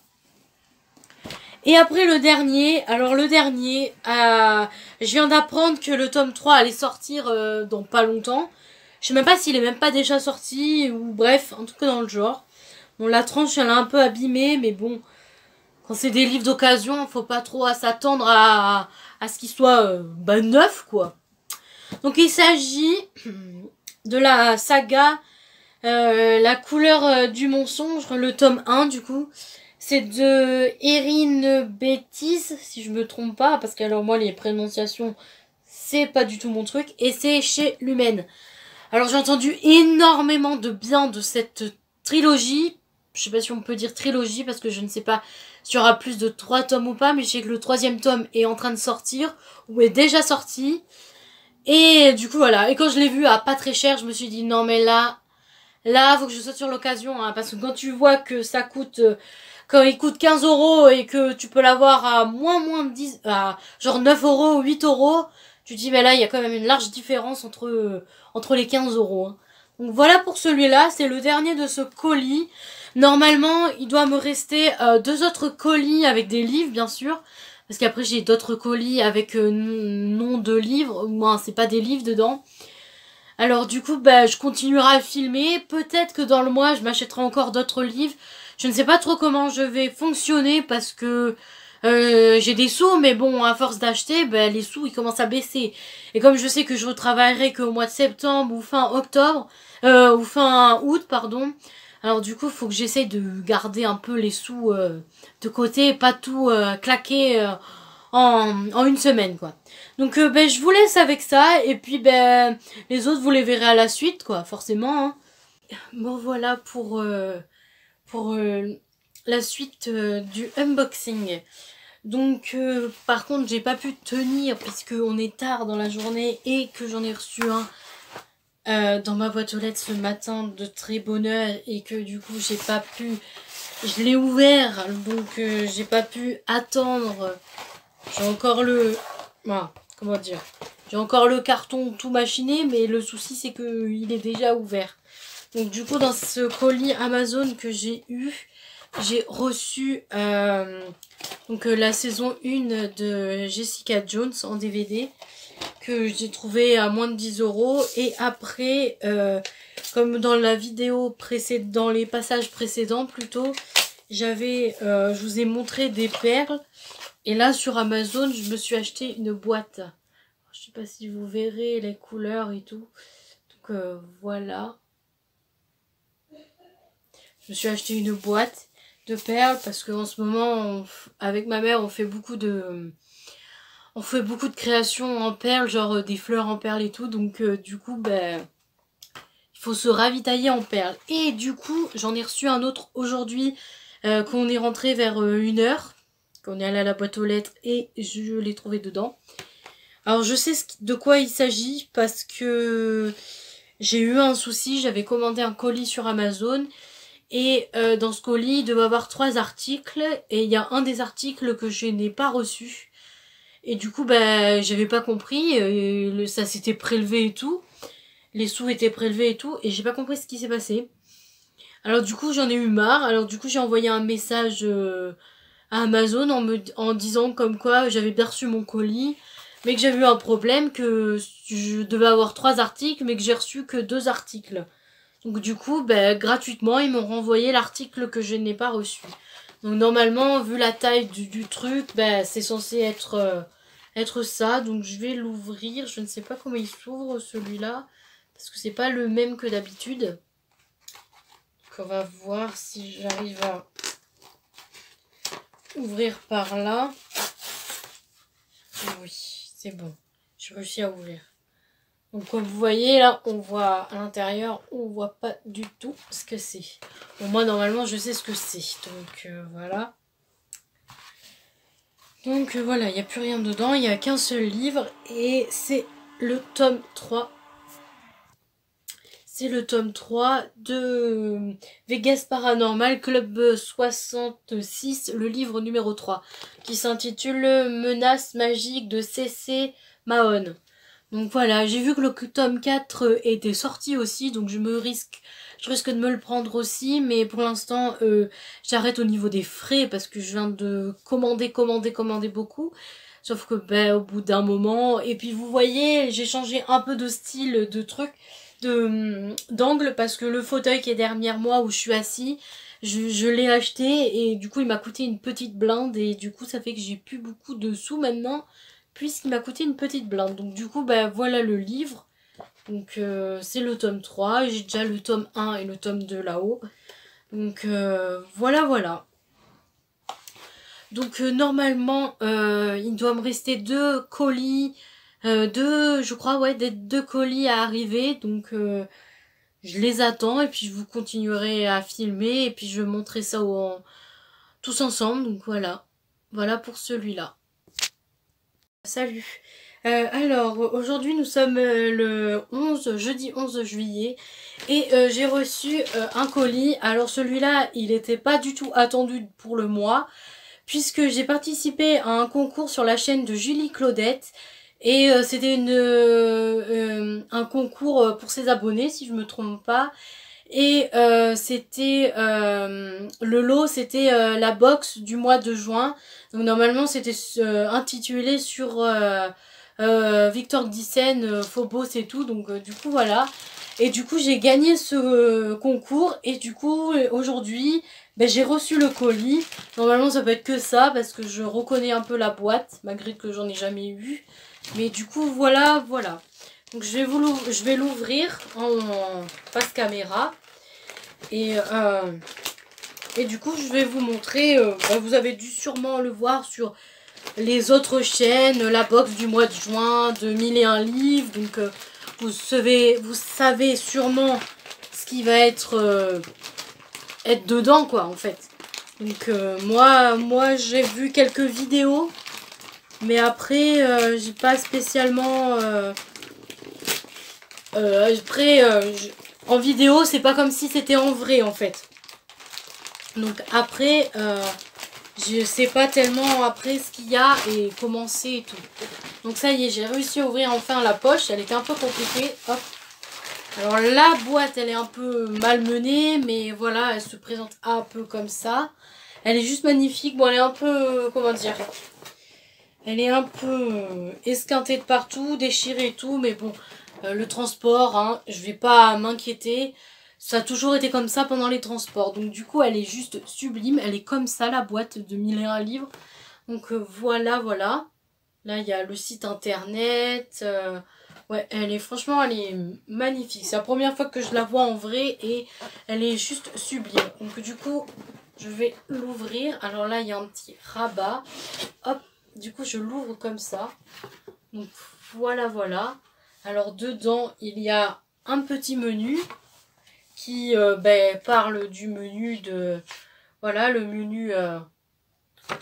Et après le dernier, alors le dernier, je viens d'apprendre que le tome 3 allait sortir dans pas longtemps. Je sais même pas s'il est même pas déjà sorti, ou bref, en tout cas dans le genre. Bon, la tranche, elle est un peu abîmée, mais bon, quand c'est des livres d'occasion, faut pas trop s'attendre à ce qu'il soit neuf, quoi. Donc il s'agit de la saga La couleur du mensonge, le tome 1 du coup. C'est de Erin Bêtise, si je me trompe pas, parce que alors moi les prononciations, c'est pas du tout mon truc, et c'est chez Lumen. Alors j'ai entendu énormément de bien de cette trilogie. Je sais pas si on peut dire trilogie, parce que je ne sais pas s'il y aura plus de 3 tomes ou pas, mais je sais que le 3e tome est en train de sortir, ou est déjà sorti. Et du coup voilà, et quand je l'ai vu à pas très cher, je me suis dit non mais là, faut que je saute sur l'occasion, hein, parce que quand tu vois que ça coûte... quand il coûte 15 € et que tu peux l'avoir à moins de 10, à genre 9 €, 8 €, tu te dis, mais là, il y a quand même une large différence entre les 15 €. Hein. Donc voilà pour celui-là, c'est le dernier de ce colis. Normalement, il doit me rester 2 autres colis avec des livres, bien sûr. Parce qu'après, j'ai d'autres colis avec nom de livres. Moi, c'est pas des livres dedans. Alors du coup, je continuerai à filmer. Peut-être que dans le mois, je m'achèterai encore d'autres livres. Je ne sais pas trop comment je vais fonctionner parce que j'ai des sous, mais bon, à force d'acheter, les sous, ils commencent à baisser. Et comme je sais que je retravaillerai qu'au mois de septembre ou fin octobre, ou fin août, pardon, alors du coup, il faut que j'essaye de garder un peu les sous de côté, pas tout claquer en une semaine, quoi. Donc, je vous laisse avec ça, et puis, les autres, vous les verrez à la suite, quoi, forcément. Hein. Bon, voilà pour la suite du unboxing. Donc par contre j'ai pas pu tenir puisque on est tard dans la journée et que j'en ai reçu un dans ma boîte aux lettres ce matin de très bonne heure et que du coup j'ai pas pu, je l'ai ouvert donc j'ai pas pu attendre. J'ai encore voilà, comment dire, j'ai encore le carton tout machiné, mais le souci c'est que il est déjà ouvert. Donc du coup dans ce colis Amazon que j'ai eu, j'ai reçu la saison 1 de Jessica Jones en DVD que j'ai trouvé à moins de 10 €. Et après, comme dans la vidéo précédente, dans les passages précédents plutôt, je vous ai montré des perles. Et là sur Amazon, je me suis acheté une boîte. Je sais pas si vous verrez les couleurs et tout. Donc voilà. Je me suis acheté une boîte de perles parce qu'en ce moment, avec ma mère, on fait beaucoup de créations en perles, genre des fleurs en perles et tout. Donc du coup, il faut se ravitailler en perles. Et du coup, j'en ai reçu un autre aujourd'hui quand on est rentré vers 1h. Quand on est allé à la boîte aux lettres et je l'ai trouvé dedans. Alors je sais de quoi il s'agit parce que j'ai eu un souci. J'avais commandé un colis sur Amazon. Et dans ce colis, il devait avoir 3 articles. Et il y a un des articles que je n'ai pas reçu. Et du coup, j'avais pas compris. Ça s'était prélevé et tout. Les sous étaient prélevés et tout. Et j'ai pas compris ce qui s'est passé. Alors du coup, j'en ai eu marre. Alors du coup, j'ai envoyé un message à Amazon en disant comme quoi j'avais bien reçu mon colis. Mais que j'avais eu un problème. Que je devais avoir 3 articles. Mais que j'ai reçu que 2 articles. Donc du coup, gratuitement, ils m'ont renvoyé l'article que je n'ai pas reçu. Donc normalement, vu la taille du truc, c'est censé être ça. Donc je vais l'ouvrir. Je ne sais pas comment il s'ouvre celui-là. Parce que c'est pas le même que d'habitude. Donc on va voir si j'arrive à ouvrir par là. Oui, c'est bon. J'ai réussi à ouvrir. Donc comme vous voyez là, on voit à l'intérieur, on voit pas du tout ce que c'est. Bon, moi normalement je sais ce que c'est. Donc voilà. Donc voilà, il n'y a plus rien dedans, il n'y a qu'un seul livre et c'est le tome 3. c'est le tome 3 de Vegas Paranormal Club 66, le livre numéro 3, qui s'intitule Menace magique de C.C. Mahon. Donc voilà, j'ai vu que le tome 4 était sorti aussi, donc je risque de me le prendre aussi, mais pour l'instant, j'arrête au niveau des frais parce que je viens de commander beaucoup. Sauf que au bout d'un moment, et puis vous voyez, j'ai changé un peu de style, de truc, d'angle, parce que le fauteuil qui est derrière moi où je suis assis, je l'ai acheté et du coup il m'a coûté une petite blinde et du coup ça fait que j'ai plus beaucoup de sous maintenant puisqu'il m'a coûté une petite blinde. Donc du coup voilà le livre. Donc c'est le tome 3, j'ai déjà le tome 1 et le tome 2 là-haut. Donc voilà. Donc normalement il doit me rester 2 colis, je crois ouais, deux colis à arriver. Donc je les attends et puis je vous continuerai à filmer et puis je montrerai ça tous ensemble. Donc voilà pour celui-là. Salut. Alors aujourd'hui nous sommes le jeudi 11 juillet et j'ai reçu un colis. Alors celui-là il n'était pas du tout attendu pour le mois puisque j'ai participé à un concours sur la chaîne de Julie Claudette et c'était un concours pour ses abonnés si je me trompe pas. Et c'était le lot, c'était la box du mois de juin. Donc normalement c'était intitulé sur Victor Dyssen, Phobos et tout. Donc du coup voilà. Et du coup j'ai gagné ce concours. Et du coup aujourd'hui j'ai reçu le colis. Normalement ça peut être que ça parce que je reconnais un peu la boîte malgré que j'en ai jamais eu. Mais du coup voilà. Donc je vais l'ouvrir en face caméra. Et du coup je vais vous montrer, vous avez dû sûrement le voir sur les autres chaînes, la box du mois de juin de 1001 livres. Donc vous savez sûrement ce qui va être dedans quoi en fait. Donc moi j'ai vu quelques vidéos. Mais après, j'ai pas spécialement... en vidéo, c'est pas comme si c'était en vrai, en fait. Donc après, je sais pas tellement après ce qu'il y a et comment c'est et tout. Donc ça y est, j'ai réussi à ouvrir enfin la poche. Elle était un peu compliquée. Hop. Alors la boîte, elle est un peu malmenée, mais voilà, elle se présente un peu comme ça. Elle est juste magnifique. Bon, elle est un peu... comment dire ? Elle est un peu esquintée de partout, déchirée et tout, mais bon, le transport, hein, je vais pas m'inquiéter. Ça a toujours été comme ça pendant les transports. Donc du coup, elle est juste sublime. Elle est comme ça, la boîte de 1001 livres. Donc voilà. Là, il y a le site internet. Ouais, franchement, elle est magnifique. C'est la première fois que je la vois en vrai et elle est juste sublime. Donc du coup, je vais l'ouvrir. Alors là, il y a un petit rabat. Hop. Du coup, je l'ouvre comme ça. Donc, voilà. Alors, dedans, il y a un petit menu qui parle du menu de... Voilà, le menu,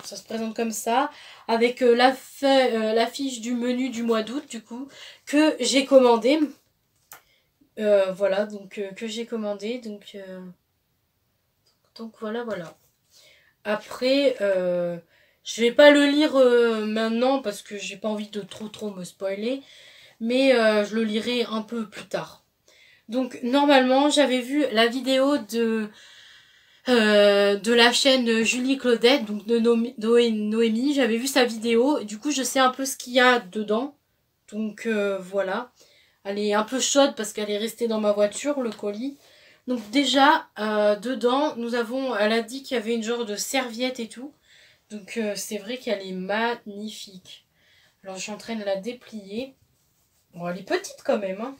ça se présente comme ça. Avec la fiche du menu du mois d'août, du coup, que j'ai commandé. Voilà, donc, que j'ai commandé. Donc voilà. Après... je vais pas le lire maintenant parce que j'ai pas envie de trop me spoiler. Mais je le lirai un peu plus tard. Donc normalement j'avais vu la vidéo de la chaîne Julie Claudette, donc de Noémie. J'avais vu sa vidéo. Et du coup je sais un peu ce qu'il y a dedans. Donc voilà. Elle est un peu chaude parce qu'elle est restée dans ma voiture, le colis. Donc déjà dedans elle a dit qu'il y avait une genre de serviette et tout. Donc c'est vrai qu'elle est magnifique. Alors je suis en train de la déplier. Bon, elle est petite quand même. Hein.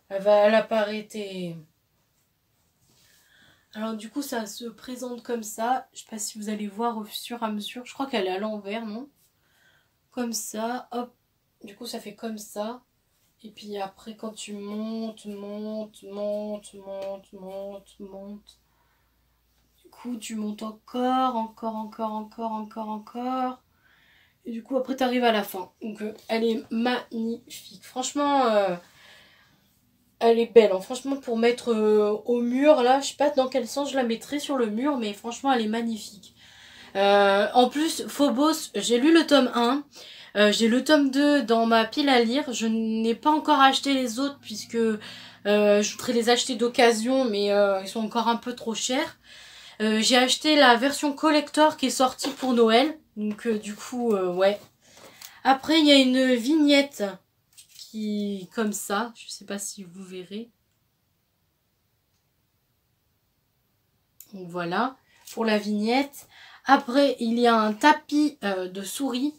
Elle a pas arrêté. Alors du coup ça se présente comme ça. Je sais pas si vous allez voir au fur et à mesure. Je crois qu'elle est à l'envers, non? Comme ça. Hop. Du coup ça fait comme ça. Et puis après quand tu montes. Du coup tu montes encore. Et du coup après tu arrives à la fin. Donc elle est magnifique. Franchement Elle est belle, hein. Franchement, pour mettre au mur, là, je sais pas dans quel sens je la mettrai sur le mur, mais franchement, elle est magnifique. En plus, Phobos, j'ai lu le tome 1, j'ai le tome 2 dans ma pile à lire. Je n'ai pas encore acheté les autres puisque je voudrais les acheter d'occasion, mais ils sont encore un peu trop chers. J'ai acheté la version collector qui est sortie pour Noël, donc du coup, ouais. Après, il y a une vignette qui, comme ça, je sais pas si vous verrez. Donc voilà, pour la vignette. Après, il y a un tapis de souris.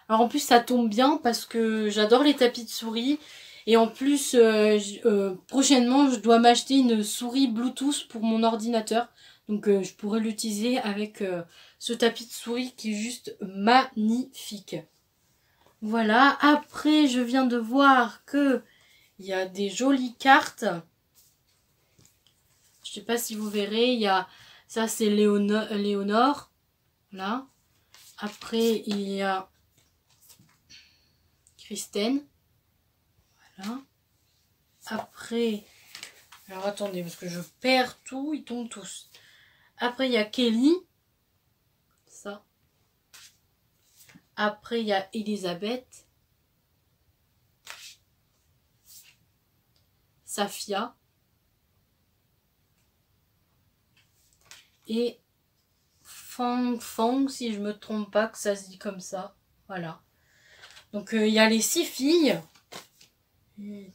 Alors en plus, ça tombe bien parce que j'adore les tapis de souris. Et en plus, prochainement, je dois m'acheter une souris Bluetooth pour mon ordinateur. Donc je pourrais l'utiliser avec ce tapis de souris qui est juste magnifique. Voilà, après je viens de voir que il y a des jolies cartes. Je sais pas si vous verrez, il y a ça c'est Léonore. Là. Après il y a Christine. Voilà. Après, alors attendez parce que je perds tout, ils tombent tous. Après il y a Kelly. Ça. Après il y a Elisabeth. Safia. Et Fang Fang, si je me trompe pas, que ça se dit comme ça. Voilà. Donc il y a les 6 filles.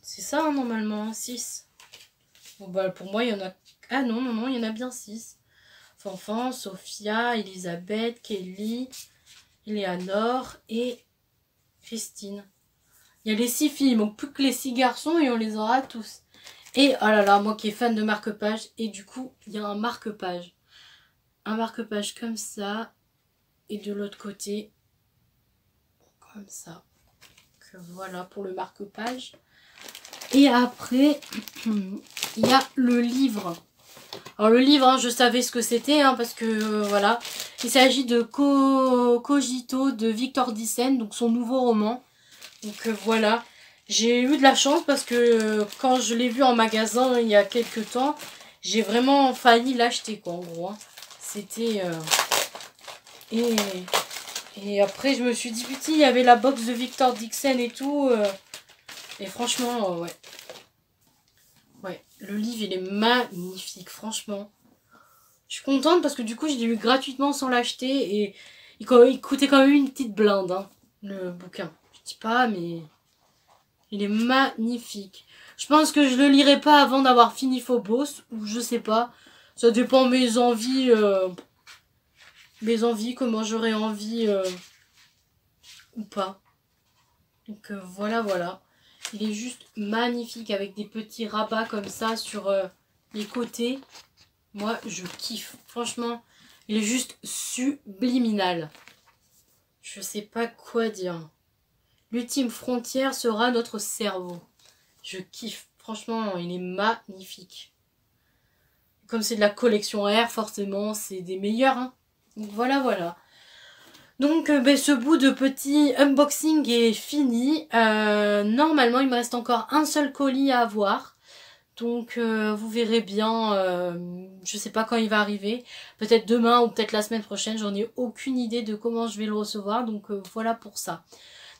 C'est ça hein, normalement, 6. Bon, bah, pour moi il y en a... Ah non, non, non, il y en a bien 6. Fanfan, Sophia, Elisabeth, Kelly, Eleanor et Christine. Il y a les 6 filles, il manque plus que les 6 garçons et on les aura tous. Et oh là là, moi qui est fan de marque-page, et du coup, il y a un marque-page. Un marque-page comme ça, et de l'autre côté, comme ça. Donc voilà pour le marque-page. Et après, il y a le livre. Alors le livre, hein, je savais ce que c'était, hein, parce que voilà. Il s'agit de Cogito de Victor Dicen, donc son nouveau roman. Donc voilà. J'ai eu de la chance parce que quand je l'ai vu en magasin il y a quelques temps, j'ai vraiment failli l'acheter quoi en gros. Hein. C'était... Et après je me suis dit putain il y avait la box de Victor Dixon et tout. Et franchement ouais. Ouais, le livre il est magnifique franchement. Je suis contente parce que du coup je l'ai eu gratuitement sans l'acheter et il coûtait quand même une petite blinde hein, le bouquin. Je dis pas mais... Il est magnifique. Je pense que je le lirai pas avant d'avoir fini Phobos, ou je sais pas. Ça dépend de mes envies. Mes envies, comment j'aurais envie ou pas. Donc voilà, voilà. Il est juste magnifique avec des petits rabats comme ça sur les côtés. Moi, je kiffe. Franchement, il est juste subliminal. Je sais pas quoi dire. L'ultime frontière sera notre cerveau. Je kiffe. Franchement, il est magnifique. Comme c'est de la collection R, forcément, c'est des meilleurs. Hein. Donc voilà, voilà. Donc, ben, ce bout de petit unboxing est fini. Normalement, il me reste encore un seul colis à avoir. Donc, vous verrez bien. Je sais pas quand il va arriver. Peut-être demain ou peut-être la semaine prochaine. J'en ai aucune idée de comment je vais le recevoir. Donc, voilà pour ça.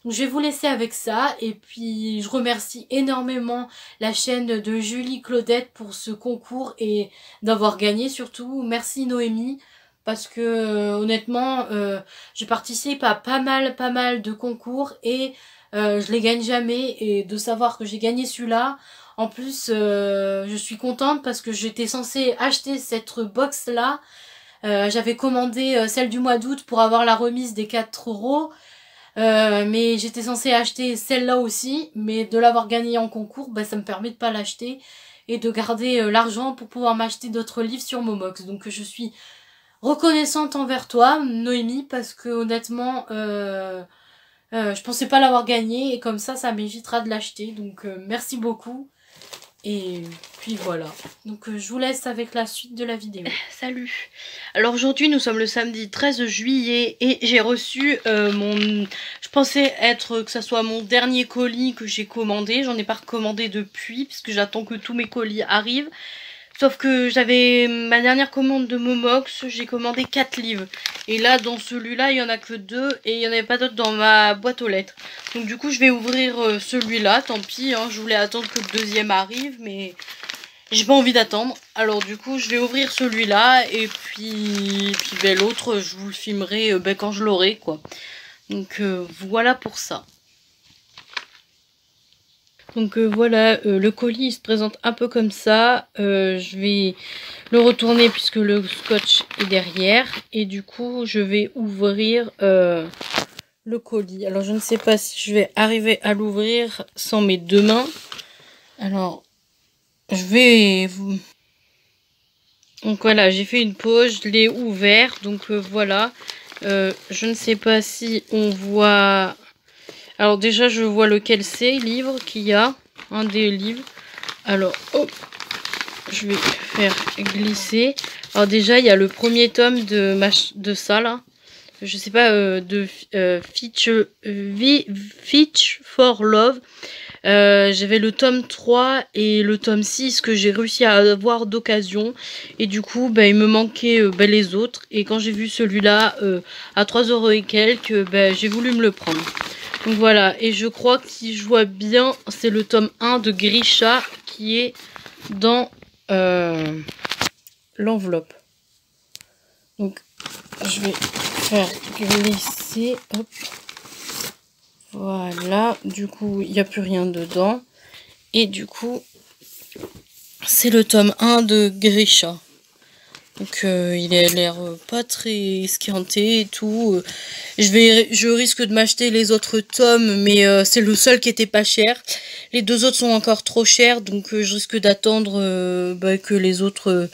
Donc je vais vous laisser avec ça et puis je remercie énormément la chaîne de Julie Claudette pour ce concours et d'avoir gagné surtout. Merci Noémie parce que honnêtement je participe à pas mal de concours et je les gagne jamais et de savoir que j'ai gagné celui-là. En plus je suis contente parce que j'étais censée acheter cette box là. J'avais commandé celle du mois d'août pour avoir la remise des 4 €. Mais j'étais censée acheter celle-là aussi, mais de l'avoir gagnée en concours, bah, ça me permet de pas l'acheter et de garder l'argent pour pouvoir m'acheter d'autres livres sur Momox. Donc je suis reconnaissante envers toi, Noémie, parce que honnêtement, je pensais pas l'avoir gagné et comme ça m'évitera de l'acheter. Donc merci beaucoup. Et puis voilà. Donc je vous laisse avec la suite de la vidéo. Salut. Alors aujourd'hui nous sommes le samedi 13 juillet et j'ai reçu je pensais que ça soit mon dernier colis que j'ai commandé. J'en ai pas recommandé depuis puisque j'attends que tous mes colis arrivent. Sauf que j'avais ma dernière commande de Momox, j'ai commandé 4 livres. Et là, dans celui-là, il n'y en a que 2 et il n'y en avait pas d'autres dans ma boîte aux lettres. Donc du coup, je vais ouvrir celui-là, tant pis, hein, je voulais attendre que le deuxième arrive, mais j'ai pas envie d'attendre. Alors du coup, je vais ouvrir celui-là et puis ben, l'autre, je vous le filmerai ben, quand je l'aurai, quoi. Donc voilà pour ça. Donc voilà, le colis il se présente un peu comme ça. Je vais le retourner puisque le scotch est derrière. Et du coup, je vais ouvrir le colis. Alors, je ne sais pas si je vais arriver à l'ouvrir sans mes deux mains. Alors, je vais vous... Donc voilà, j'ai fait une pause, je l'ai ouvert. Donc voilà, je ne sais pas si on voit... Alors déjà, je vois lequel c'est, livre qu'il y a. Un des livres. Alors, hop, je vais faire glisser. Alors déjà, il y a le premier tome de ça, là. Je sais pas, de Fitch for Love. J'avais le tome 3 et le tome 6 que j'ai réussi à avoir d'occasion. Et du coup, bah, il me manquait bah, les autres. Et quand j'ai vu celui-là à 3 € et quelques, bah, j'ai voulu me le prendre. Donc voilà, et je crois que si je vois bien, c'est le tome 1 de Grisha qui est dans l'enveloppe. Donc je vais faire glisser, hop. Voilà, du coup il n'y a plus rien dedans. Et du coup, c'est le tome 1 de Grisha. Donc il a l'air pas très esquinté et tout. Je risque de m'acheter les autres tomes, mais c'est le seul qui était pas cher. Les deux autres sont encore trop chers, donc je risque d'attendre bah, que les autres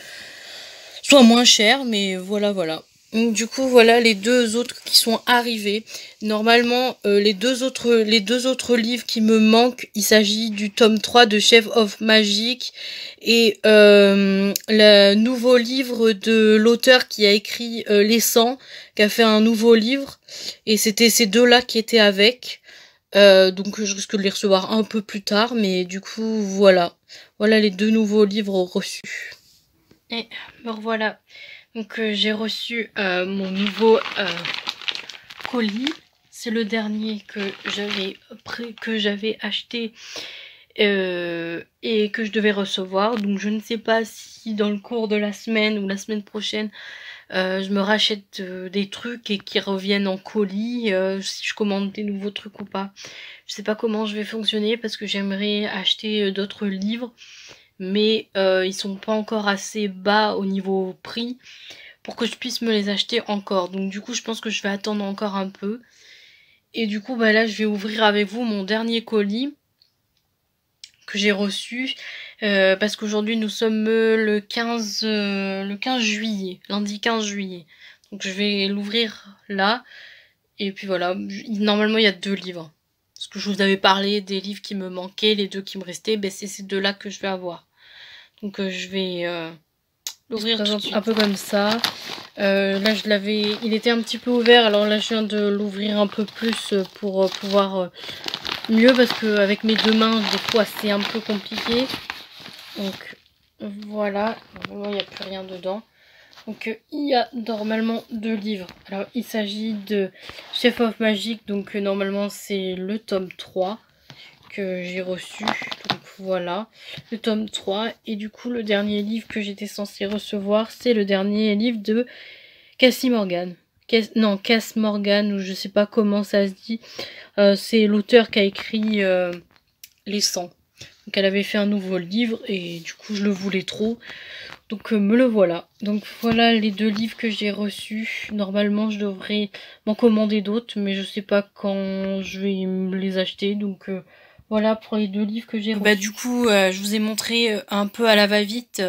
soient moins chers. Mais voilà, voilà. Donc, du coup, voilà les deux autres qui sont arrivés. Normalement, les deux autres livres qui me manquent, il s'agit du tome 3 de Chef of Magic et le nouveau livre de l'auteur qui a écrit Les 100, qui a fait un nouveau livre. Et c'était ces deux-là qui étaient avec. Donc je risque de les recevoir un peu plus tard, mais du coup, voilà. Voilà les deux nouveaux livres reçus. Et me revoilà. Donc j'ai reçu mon nouveau colis. C'est le dernier que j'avais acheté et que je devais recevoir. Donc je ne sais pas si dans le cours de la semaine ou la semaine prochaine je me rachète des trucs et qui reviennent en colis, si je commande des nouveaux trucs ou pas. Je sais pas comment je vais fonctionner parce que j'aimerais acheter d'autres livres, mais ils sont pas encore assez bas au niveau prix pour que je puisse me les acheter encore. Donc du coup je pense que je vais attendre encore un peu. Et du coup bah là je vais ouvrir avec vous mon dernier colis que j'ai reçu. Parce qu'aujourd'hui nous sommes le 15 juillet, lundi 15 juillet. Donc je vais l'ouvrir là. Et puis voilà, normalement il y a 2 livres. Parce que je vous avais parlé des livres qui me manquaient, les 2 qui me restaient, ben c'est ces 2-là que je vais avoir. Donc je vais l'ouvrir tout de suite. Un peu comme ça. Là il était un petit peu ouvert, alors là je viens de l'ouvrir un peu plus pour pouvoir mieux, parce que avec mes deux mains des fois c'est un peu compliqué. Donc voilà, normalement il n'y a plus rien dedans. Donc il y a normalement 2 livres. Alors il s'agit de Chef of Magic, donc normalement c'est le tome 3 que j'ai reçu. Donc voilà, le tome 3. Et du coup le dernier livre que j'étais censée recevoir, c'est le dernier livre de Cassie Morgan. Cass Morgan, ou je sais pas comment ça se dit. C'est l'auteur qui a écrit Les 100. Donc elle avait fait un nouveau livre et du coup je le voulais trop. Donc me le voilà. Donc voilà les 2 livres que j'ai reçus. Normalement je devrais m'en commander d'autres, mais je sais pas quand je vais me les acheter. Donc voilà pour les 2 livres que j'ai reçus. Bah du coup je vous ai montré un peu à la va-vite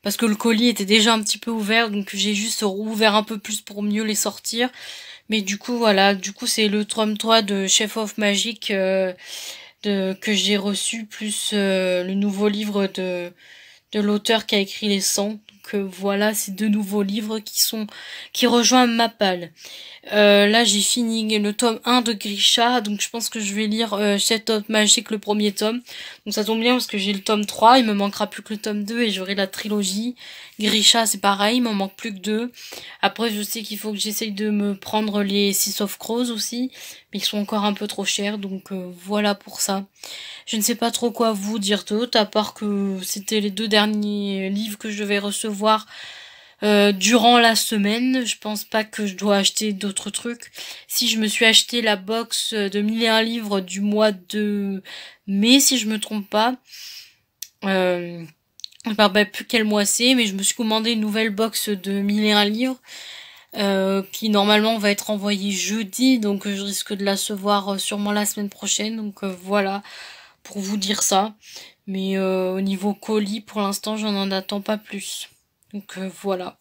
parce que le colis était déjà un petit peu ouvert, donc j'ai juste rouvert un peu plus pour mieux les sortir. Mais du coup voilà, du coup c'est le tome 3 de Chef of Magic que j'ai reçu, plus le nouveau livre de l'auteur qui a écrit les 100. Donc voilà, ces 2 nouveaux livres qui rejoignent ma palle. Là j'ai fini le tome 1 de Grisha, donc je pense que je vais lire Sept Hommes Magiques, le premier tome. Donc ça tombe bien parce que j'ai le tome 3, il me manquera plus que le tome 2 et j'aurai la trilogie. Grisha c'est pareil, il m'en manque plus que 2. Après je sais qu'il faut que j'essaye de me prendre les Six of Crows aussi, mais ils sont encore un peu trop chers, donc voilà pour ça. Je ne sais pas trop quoi vous dire d'autre, à part que c'était les 2 derniers livres que je vais recevoir durant la semaine. Je pense pas que je dois acheter d'autres trucs. Si je me suis acheté la box de 1001 livres du mois de mai, si je me trompe pas. Je me rappelle plus quel mois c'est, mais je me suis commandé une nouvelle box de 1001 livres. Qui normalement va être envoyée jeudi, donc je risque de la recevoir sûrement la semaine prochaine. Donc voilà, pour vous dire ça. Mais au niveau colis, pour l'instant, j'en attends pas plus. Donc voilà.